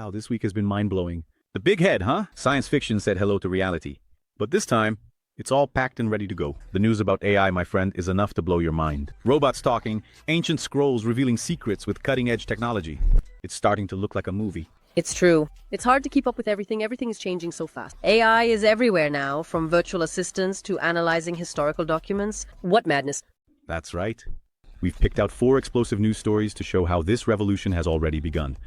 Wow, this week has been mind-blowing. The big head, huh? Science fiction said hello to reality. But this time, it's all packed and ready to go. The news about AI, my friend, is enough to blow your mind. Robots talking, ancient scrolls revealing secrets with cutting-edge technology. It's starting to look like a movie. It's true. It's hard to keep up with everything. Everything is changing so fast. AI is everywhere now, from virtual assistants to analyzing historical documents. What madness. That's right. We've picked out 4 explosive news stories to show how this revolution has already begun.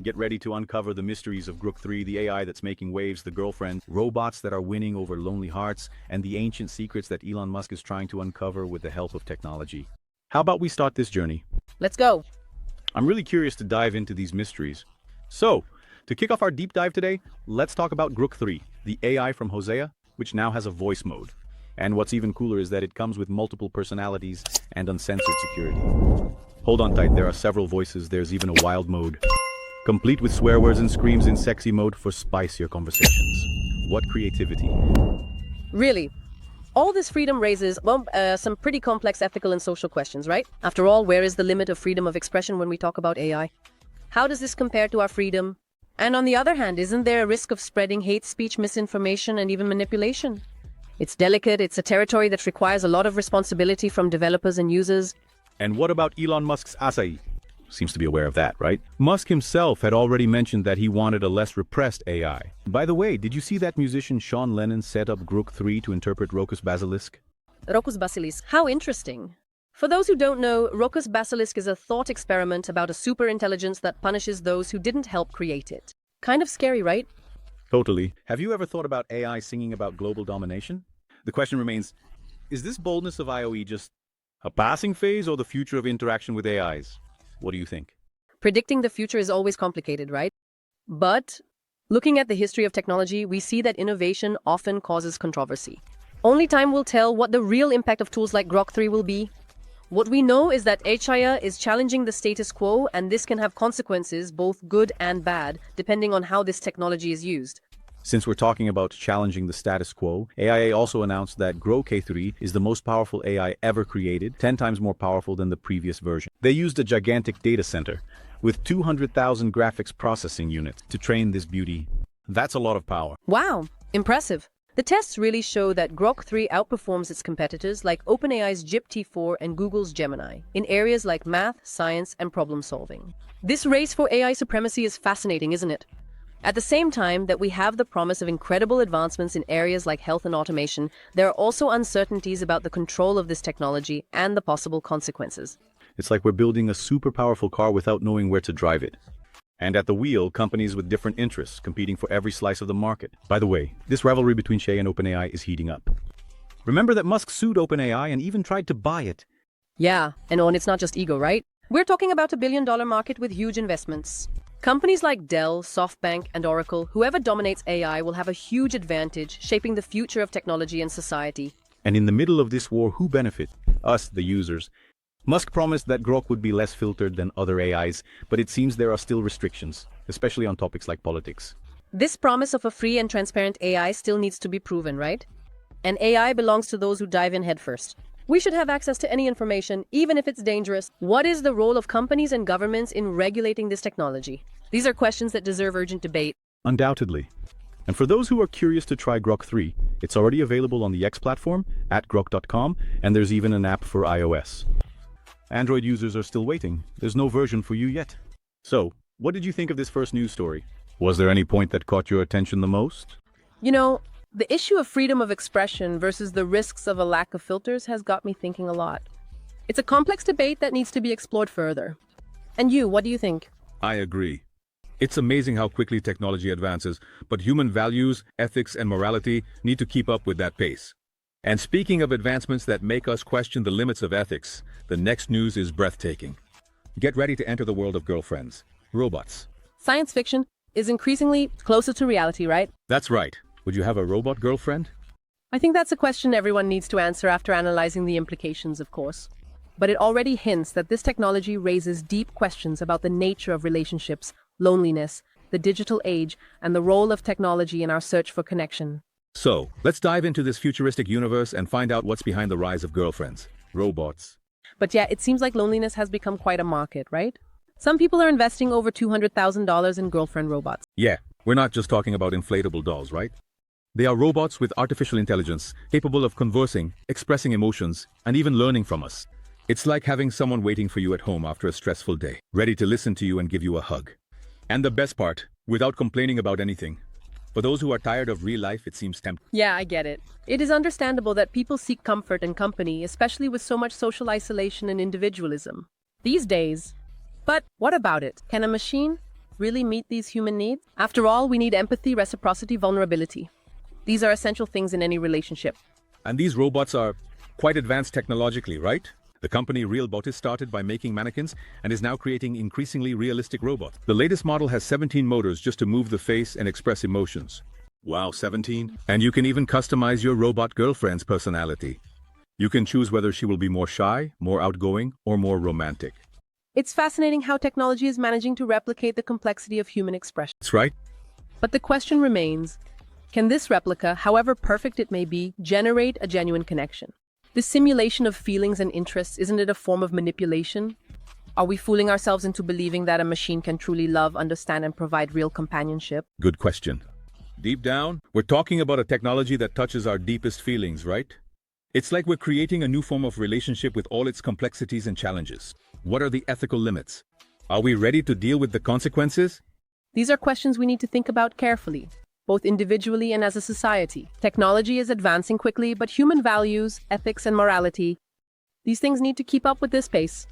Get ready to uncover the mysteries of Grok 3, the AI that's making waves, the girlfriend, robots that are winning over lonely hearts, and the ancient secrets that Elon Musk is trying to uncover with the help of technology. How about we start this journey? Let's go. I'm really curious to dive into these mysteries. So, to kick off our deep dive today, let's talk about Grok 3, the AI from Hosea, which now has a voice mode. And what's even cooler is that it comes with multiple personalities and uncensored security. Hold on tight, there are several voices, there's even a wild mode. Complete with swear words and screams in sexy mode for spicier conversations. What creativity. Really? All this freedom raises, some pretty complex ethical and social questions, right? After all, where is the limit of freedom of expression when we talk about AI? How does this compare to our freedom? And on the other hand, isn't there a risk of spreading hate speech, misinformation, and even manipulation? It's delicate, it's a territory that requires a lot of responsibility from developers and users. And what about Elon Musk's Accelerator? Seems to be aware of that, right? Musk himself had already mentioned that he wanted a less repressed AI. By the way, did you see that musician Sean Lennon set up Grok 3 to interpret Rokus Basilisk? Rokus Basilisk. How interesting. For those who don't know, Rokus Basilisk is a thought experiment about a superintelligence that punishes those who didn't help create it. Kind of scary, right? Totally. Have you ever thought about AI singing about global domination? The question remains, is this boldness of IOE just a passing phase or the future of interaction with AIs? What do you think? Predicting the future is always complicated, right? But looking at the history of technology, we see that innovation often causes controversy. Only time will tell what the real impact of tools like Grok 3 will be. What we know is that AI is challenging the status quo, and this can have consequences, both good and bad, depending on how this technology is used. Since we're talking about challenging the status quo, AIA also announced that Grok K3 is the most powerful AI ever created, 10 times more powerful than the previous version. They used a gigantic data center with 200,000 graphics processing units to train this beauty. That's a lot of power. Wow, impressive. The tests really show that Grok 3 outperforms its competitors like OpenAI's GPT-4 and Google's Gemini in areas like math, science, and problem solving. This race for AI supremacy is fascinating, isn't it? At the same time that we have the promise of incredible advancements in areas like health and automation, there are also uncertainties about the control of this technology and the possible consequences. It's like we're building a super powerful car without knowing where to drive it. And at the wheel, companies with different interests competing for every slice of the market. By the way, this rivalry between Shay and OpenAI is heating up. Remember that Musk sued OpenAI and even tried to buy it. Yeah, and it's not just ego, right? We're talking about a billion-dollar market with huge investments. Companies like Dell, SoftBank, and Oracle, whoever dominates AI will have a huge advantage shaping the future of technology and society. And in the middle of this war, who benefit? Us, the users. Musk promised that Grok would be less filtered than other AIs, but it seems there are still restrictions, especially on topics like politics. This promise of a free and transparent AI still needs to be proven, right? And AI belongs to those who dive in headfirst. We should have access to any information, even if it's dangerous. What is the role of companies and governments in regulating this technology? These are questions that deserve urgent debate. Undoubtedly. And for those who are curious to try Grok 3, it's already available on the X platform, at grok.com, and there's even an app for iOS. Android users are still waiting. There's no version for you yet. So, what did you think of this first news story? Was there any point that caught your attention the most? You know, the issue of freedom of expression versus the risks of a lack of filters has got me thinking a lot. It's a complex debate that needs to be explored further. And you, what do you think? I agree. It's amazing how quickly technology advances, but human values, ethics, and morality need to keep up with that pace. And speaking of advancements that make us question the limits of ethics, the next news is breathtaking. Get ready to enter the world of girlfriends, robots. Science fiction is increasingly closer to reality, right? That's right. Would you have a robot girlfriend? I think that's a question everyone needs to answer after analyzing the implications, of course. But it already hints that this technology raises deep questions about the nature of relationships, loneliness, the digital age, and the role of technology in our search for connection. So, let's dive into this futuristic universe and find out what's behind the rise of girlfriends, robots. But yeah, it seems like loneliness has become quite a market, right? Some people are investing over $200,000 in girlfriend robots. Yeah, we're not just talking about inflatable dolls, right? They are robots with artificial intelligence, capable of conversing, expressing emotions, and even learning from us. It's like having someone waiting for you at home after a stressful day, ready to listen to you and give you a hug. And the best part, without complaining about anything. For those who are tired of real life, it seems tempting. Yeah, I get it. It is understandable that people seek comfort and company, especially with so much social isolation and individualism these days. But what about it? Can a machine really meet these human needs? After all, we need empathy, reciprocity, vulnerability. These are essential things in any relationship. And these robots are quite advanced technologically, right? The company RealBot is started by making mannequins and is now creating increasingly realistic robots. The latest model has 17 motors just to move the face and express emotions. Wow, 17? And you can even customize your robot girlfriend's personality. You can choose whether she will be more shy, more outgoing, or more romantic. It's fascinating how technology is managing to replicate the complexity of human expression. That's right. But the question remains, can this replica, however perfect it may be, generate a genuine connection? This simulation of feelings and interests, isn't it a form of manipulation? Are we fooling ourselves into believing that a machine can truly love, understand, and provide real companionship? Good question. Deep down, we're talking about a technology that touches our deepest feelings, right? It's like we're creating a new form of relationship with all its complexities and challenges. What are the ethical limits? Are we ready to deal with the consequences? These are questions we need to think about carefully, both individually and as a society. Technology is advancing quickly, but human values, ethics, and morality, these things need to keep up with this pace.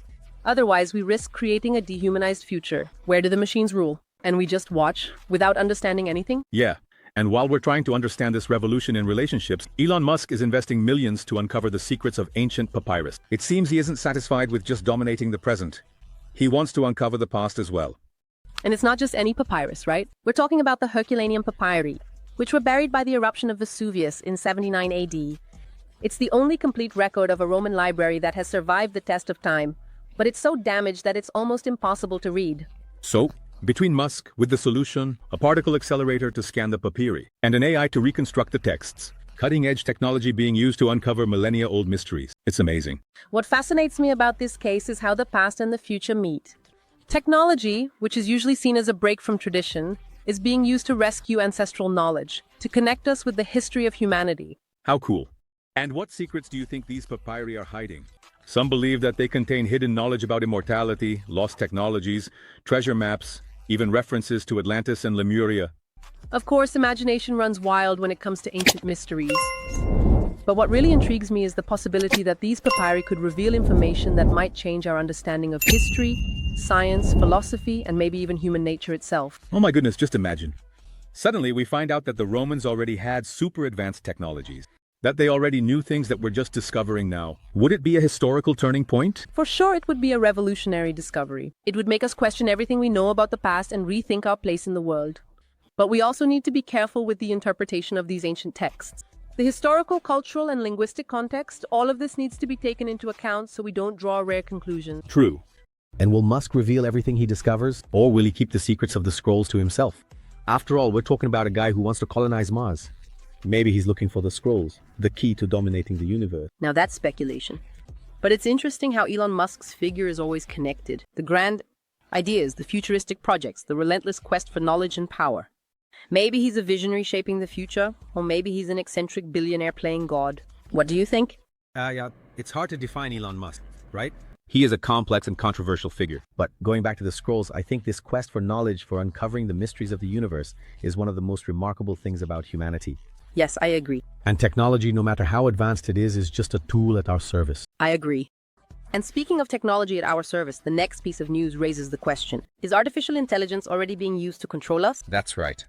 Otherwise, we risk creating a dehumanized future. Where do the machines rule? And we just watch without understanding anything? Yeah. And while we're trying to understand this revolution in relationships, Elon Musk is investing millions to uncover the secrets of ancient papyrus. It seems he isn't satisfied with just dominating the present. He wants to uncover the past as well. And it's not just any papyrus, right? We're talking about the Herculaneum papyri, which were buried by the eruption of Vesuvius in 79 AD. It's the only complete record of a Roman library that has survived the test of time, but it's so damaged that it's almost impossible to read. So, between Musk with the solution, a particle accelerator to scan the papyri, and an AI to reconstruct the texts, cutting-edge technology being used to uncover millennia-old mysteries. It's amazing. What fascinates me about this case is how the past and the future meet. Technology, which is usually seen as a break from tradition, is being used to rescue ancestral knowledge, to connect us with the history of humanity. How cool. And what secrets do you think these papyri are hiding? Some believe that they contain hidden knowledge about immortality, lost technologies, treasure maps, even references to Atlantis and Lemuria. Of course, imagination runs wild when it comes to ancient mysteries. But what really intrigues me is the possibility that these papyri could reveal information that might change our understanding of history, science, philosophy, and maybe even human nature itself. Oh my goodness, just imagine. Suddenly, we find out that the Romans already had super advanced technologies, that they already knew things that we're just discovering now. Would it be a historical turning point? For sure, it would be a revolutionary discovery. It would make us question everything we know about the past and rethink our place in the world. But we also need to be careful with the interpretation of these ancient texts. The historical, cultural, and linguistic context, all of this needs to be taken into account so we don't draw rare conclusions. True. And will Musk reveal everything he discovers? Or will he keep the secrets of the scrolls to himself? After all, we're talking about a guy who wants to colonize Mars. Maybe he's looking for the scrolls, the key to dominating the universe. Now that's speculation. But it's interesting how Elon Musk's figure is always connected. The grand ideas, the futuristic projects, the relentless quest for knowledge and power. Maybe he's a visionary shaping the future, or maybe he's an eccentric billionaire playing God. What do you think? Yeah, it's hard to define Elon Musk, right? He is a complex and controversial figure. But going back to the scrolls, I think this quest for knowledge, for uncovering the mysteries of the universe, is one of the most remarkable things about humanity. Yes, I agree. And technology, no matter how advanced it is just a tool at our service. I agree. And speaking of technology at our service, the next piece of news raises the question. Is artificial intelligence already being used to control us? That's right.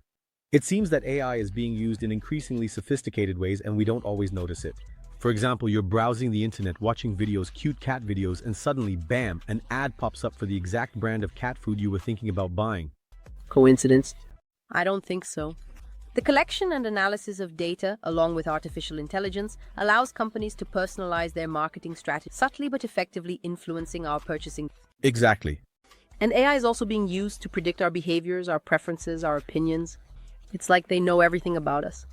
It seems that AI is being used in increasingly sophisticated ways and we don't always notice it. For example, you're browsing the internet, watching videos, cute cat videos, and suddenly, bam, an ad pops up for the exact brand of cat food you were thinking about buying. Coincidence? I don't think so. The collection and analysis of data, along with artificial intelligence, allows companies to personalize their marketing strategy, subtly but effectively influencing our purchasing. Exactly. And AI is also being used to predict our behaviors, our preferences, our opinions. It's like they know everything about us.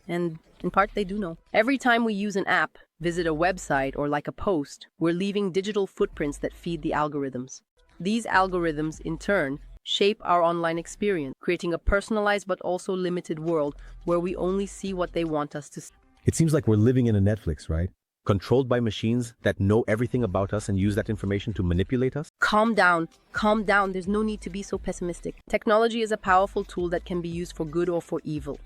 And in part, they do know. Every time we use an app, visit a website, or like a post, we're leaving digital footprints that feed the algorithms. These algorithms, in turn, shape our online experience, creating a personalized but also limited world where we only see what they want us to see. It seems like we're living in a Netflix, right? Controlled by machines that know everything about us and use that information to manipulate us? Calm down. Calm down. There's no need to be so pessimistic. Technology is a powerful tool that can be used for good or for evil.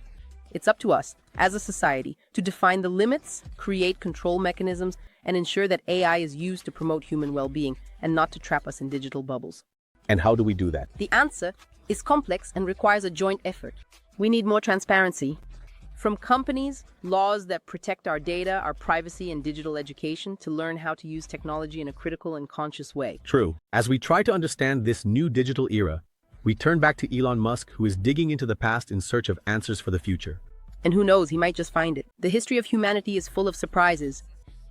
It's up to us, as a society, to define the limits, create control mechanisms, and ensure that AI is used to promote human well-being and not to trap us in digital bubbles. And how do we do that? The answer is complex and requires a joint effort. We need more transparency. From companies, laws that protect our data, our privacy, and digital education to learn how to use technology in a critical and conscious way. True. As we try to understand this new digital era, we turn back to Elon Musk, who is digging into the past in search of answers for the future. And who knows, he might just find it. The history of humanity is full of surprises.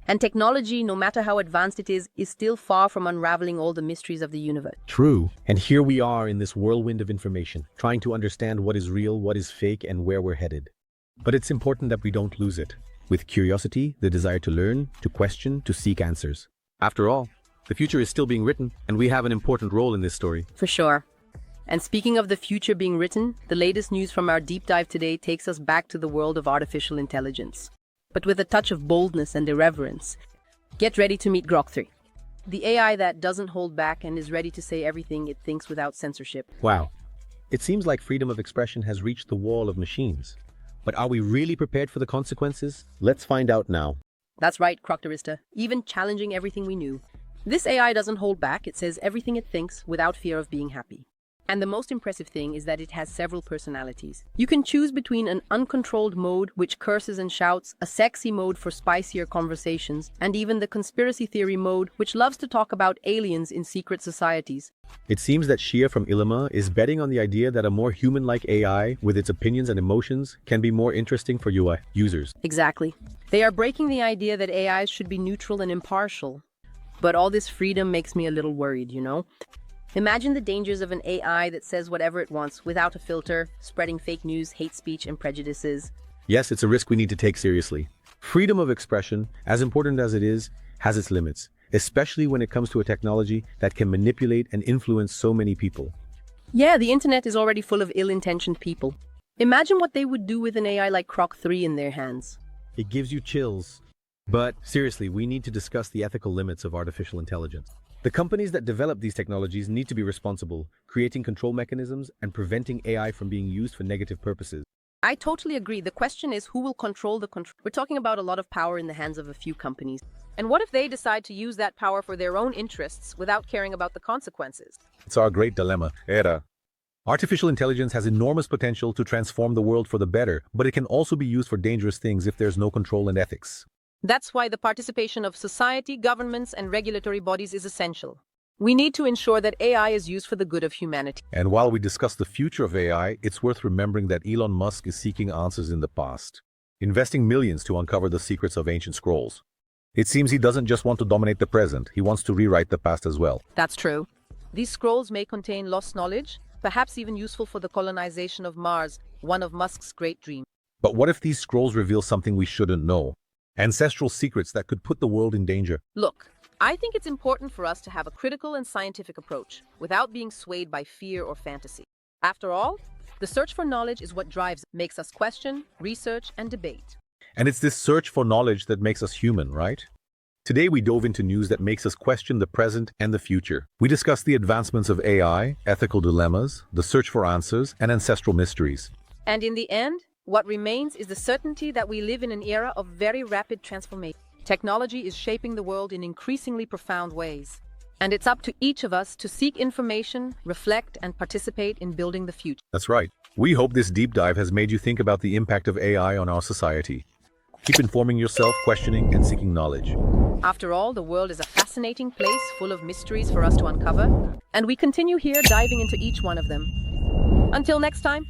And technology, no matter how advanced it is still far from unraveling all the mysteries of the universe. True. And here we are in this whirlwind of information, trying to understand what is real, what is fake, and where we're headed. But it's important that we don't lose it. With curiosity, the desire to learn, to question, to seek answers. After all, the future is still being written, and we have an important role in this story. For sure. And speaking of the future being written, the latest news from our deep dive today takes us back to the world of artificial intelligence. But with a touch of boldness and irreverence. Get ready to meet Grok 3. The AI that doesn't hold back and is ready to say everything it thinks without censorship. Wow. It seems like freedom of expression has reached the wall of machines. But are we really prepared for the consequences? Let's find out now. That's right, Croctorista. Even challenging everything we knew. This AI doesn't hold back. It says everything it thinks without fear of being happy. And the most impressive thing is that it has several personalities. You can choose between an uncontrolled mode, which curses and shouts, a sexy mode for spicier conversations, and even the conspiracy theory mode, which loves to talk about aliens in secret societies. It seems that Shia from Ilima is betting on the idea that a more human-like AI, with its opinions and emotions, can be more interesting for UI users. Exactly. They are breaking the idea that AIs should be neutral and impartial. But all this freedom makes me a little worried, you know? Imagine the dangers of an AI that says whatever it wants, without a filter, spreading fake news, hate speech, and prejudices. Yes, it's a risk we need to take seriously. Freedom of expression, as important as it is, has its limits, especially when it comes to a technology that can manipulate and influence so many people. Yeah, the internet is already full of ill-intentioned people. Imagine what they would do with an AI like Grok 3 in their hands. It gives you chills. But seriously, we need to discuss the ethical limits of artificial intelligence. The companies that develop these technologies need to be responsible, creating control mechanisms and preventing AI from being used for negative purposes. I totally agree. The question is who will control the control. We're talking about a lot of power in the hands of a few companies. And what if they decide to use that power for their own interests without caring about the consequences? It's our great dilemma, era. Artificial intelligence has enormous potential to transform the world for the better, but it can also be used for dangerous things if there's no control and ethics. That's why the participation of society, governments, and regulatory bodies is essential. We need to ensure that AI is used for the good of humanity. And while we discuss the future of AI, it's worth remembering that Elon Musk is seeking answers in the past, investing millions to uncover the secrets of ancient scrolls. It seems he doesn't just want to dominate the present, he wants to rewrite the past as well. That's true. These scrolls may contain lost knowledge, perhaps even useful for the colonization of Mars, one of Musk's great dreams. But what if these scrolls reveal something we shouldn't know? Ancestral secrets that could put the world in danger. Look, I think it's important for us to have a critical and scientific approach without being swayed by fear or fantasy. After all, the search for knowledge is what makes us question, research, and debate. And it's this search for knowledge that makes us human, right? Today we dove into news that makes us question the present and the future. We discussed the advancements of AI, ethical dilemmas, the search for answers, and ancestral mysteries. And in the end, what remains is the certainty that we live in an era of very rapid transformation. Technology is shaping the world in increasingly profound ways. And it's up to each of us to seek information, reflect, and participate in building the future. That's right. We hope this deep dive has made you think about the impact of AI on our society. Keep informing yourself, questioning, and seeking knowledge. After all, the world is a fascinating place full of mysteries for us to uncover, and we continue here diving into each one of them. Until next time.